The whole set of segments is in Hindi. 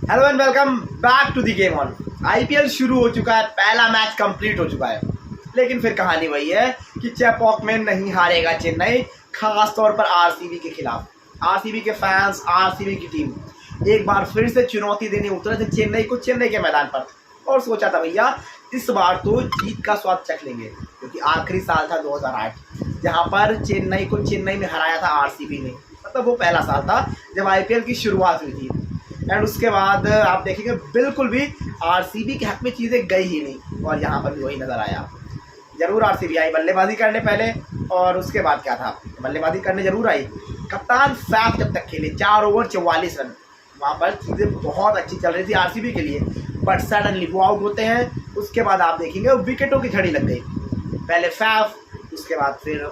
Hello and welcome back to the game on. IPL शुरू हो चुका है, पहला मैच कंप्लीट हो चुका है, लेकिन फिर कहानी वही है कि चेपॉक में नहीं हारेगा चेन्नई, खास तौर पर आरसीबी के खिलाफ। आरसीबी के फैंस, आरसीबी की टीम एक बार फिर से चुनौती देने उतरे थे चेन्नई को, चेन्नई के मैदान पर, और सोचा था भैया इस बार तो जीत का स्वाद चख लेंगे, क्योंकि आखिरी साल था 2008 जहां पर चेन्नई को चेन्नई में हराया था आरसीबी ने। मतलब वो पहला साल था जब आईपीएल की शुरुआत हुई थी, एंड उसके बाद आप देखेंगे बिल्कुल भी आरसीबी के हक में चीज़ें गई ही नहीं, और यहाँ पर भी वही नज़र आया। जरूर आरसीबी आई बल्लेबाजी करने पहले, और उसके बाद क्या था, बल्लेबाजी करने जरूर आई। कप्तान फैफ जब तक खेले 4 ओवर 44 रन, वहाँ पर चीज़ें बहुत अच्छी चल रही थी आरसीबी के लिए, बट सडनली वो आउट होते हैं। उसके बाद आप देखेंगे विकेटों की झड़ी लग गई, पहले फैफ, उसके बाद फिर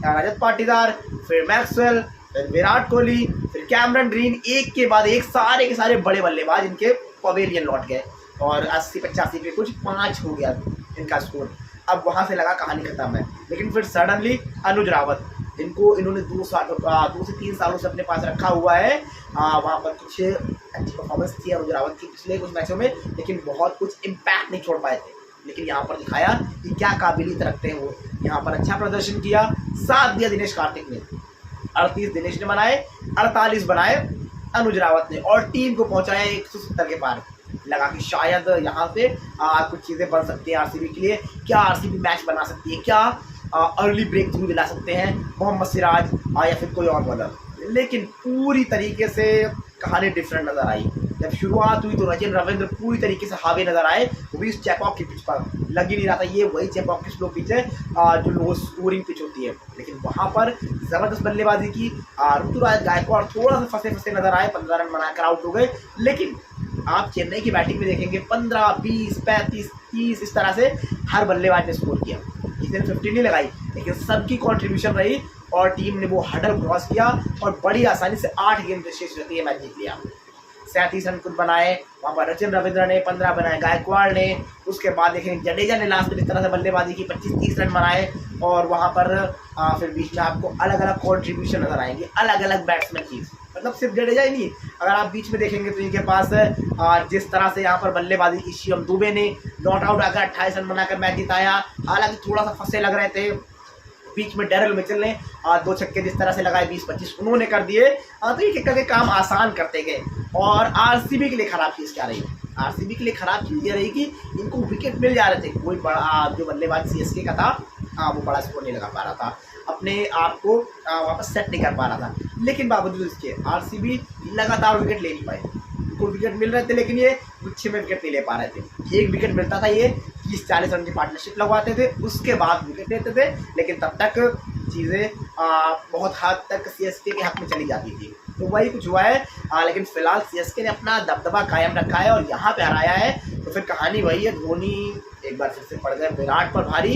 रजत पाटीदार, फिर मैक्सवेल, फिर विराट कोहली, फिर कैमरन ग्रीन, एक के बाद एक सारे के सारे बड़े बल्लेबाज इनके पवेलियन लौट गए, और 80-85 पे कुछ 5 हो गया इनका स्कोर। अब वहाँ से लगा कहानी खत्म है, लेकिन फिर सडनली अनुज रावत, इन्होंने 2 से 3 सालों से अपने पास रखा हुआ है। वहाँ पर कुछ अच्छी परफॉर्मेंस थी अनुज रावत की पिछले कुछ मैचों में, लेकिन बहुत कुछ इम्पैक्ट नहीं छोड़ पाए थे। लेकिन यहाँ पर दिखाया कि क्या काबिलियत रखते हैं वो। यहाँ पर अच्छा प्रदर्शन किया, साथ दिया दिनेश कार्तिक ने, 38 दिनेश ने बनाए, 48 बनाए अनुज रावत ने, और टीम को पहुंचाया 170 के पार। लगा कि शायद यहाँ से कुछ चीज़ें बन सकती हैं आरसीबी के लिए, क्या आरसीबी मैच बना सकती है, क्या अर्ली ब्रेक थ्रू दिला सकते हैं मोहम्मद सिराज या फिर कोई और बॉलर। लेकिन पूरी तरीके से कहानी डिफरेंट नज़र आई। जब शुरुआत हुई तो रचिन रविंद्र पूरी तरीके से हावी नज़र आए, वो भी इस चेपॉक की पिच पर। लग ही नहीं रहा था ये वही चेपॉक की स्लो पिच है जो लो स्कोरिंग पिच होती है, लेकिन वहाँ पर ज़बरदस्त बल्लेबाजी की। ऋतुराज गायकवाड़ थोड़ा सा फंसे फंसे नज़र आए, 15 रन बनाकर आउट हो गए। लेकिन आप चेन्नई की बैटिंग में देखेंगे 15, 20, 35, 30 इस तरह से हर बल्लेबाज ने स्कोर किया। किसी ने 50 नहीं लगाई, लेकिन सबकी कॉन्ट्रीब्यूशन रही, और टीम ने वो हडल क्रॉस किया और बड़ी आसानी से 8 गेंद शेष रहती है मैच जीत लिया। 37 रन कुछ बनाए, वहाँ पर रचिन रविंद्र ने 15 बनाए, गायकवाड़ ने, उसके बाद देखेंगे जडेजा ने लास्ट में इस तरह से बल्लेबाजी की, 25-30 रन बनाए। और वहाँ पर फिर बीच में आपको अलग अलग कॉन्ट्रीब्यूशन नजर आएंगे, अलग अलग बैट्समैन की। मतलब सिर्फ जडेजा ही नहीं, अगर आप बीच में देखेंगे तो इनके पास जिस तरह से यहाँ पर बल्लेबाजी की, शिवम दुबे ने नॉट आउट आकर 28 रन बनाकर मैच जिताया। हालांकि थोड़ा सा फंसे लग रहे थे, बीच में डेरिल मिचेल ने 2 छक्के जिस तरह से लगाए 20-25 उन्होंने कर दिए। तो ये करके काम आसान करते गए। और आरसीबी के लिए खराब चीज़ क्या रही, आरसीबी के लिए खराब चीज़ ये रही कि इनको विकेट मिल जा रहे थे। कोई बड़ा जो बल्लेबाज सीएसके का था वो बड़ा स्कोर नहीं लगा पा रहा था, अपने आप को वापस सेट नहीं कर पा रहा था। लेकिन बावजूद इसके आरसीबी लगातार विकेट ले नहीं पाए। उनको विकेट मिल रहे थे, लेकिन ये गुच्छे में विकेट नहीं ले पा रहे थे। एक विकेट मिलता था, ये 30-40 रन की पार्टनरशिप लगवाते थे, उसके बाद विकेट लेते थे, लेकिन तब तक चीज़ें बहुत हद तक सीएसके के हक में चली जाती थी। तो वही कुछ हुआ है। लेकिन फिलहाल सीएसके ने अपना दबदबा कायम रखा है और यहाँ पे हराया है। तो फिर कहानी वही है, धोनी एक बार फिर से पड़ गए विराट पर भारी,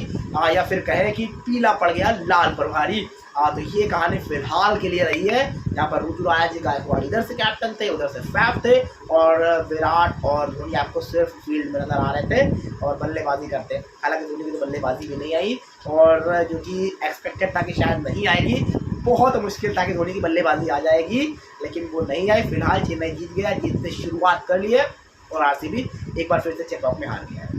या फिर कहें कि पीला पड़ गया लाल पर भारी। तो ये कहानी फिलहाल के लिए रही है। यहाँ पर ऋतुराज गायकवाड़ इधर से कैप्टन थे, उधर से फैफ थे, और विराट और धोनी आपको सिर्फ फील्ड में नजर आ रहे थे और बल्लेबाजी करते। हालांकि धोनी की तो बल्लेबाजी भी नहीं आई, और जो कि एक्सपेक्टेड था कि शायद नहीं आएगी, बहुत मुश्किल था कि धोनी की बल्लेबाजी आ जाएगी, लेकिन वो नहीं आई। फिलहाल चेन्नई जीत गया, जीत से शुरुआत कर ली है, और आरसीबी एक बार फिर से चेपॉक में हार गया है।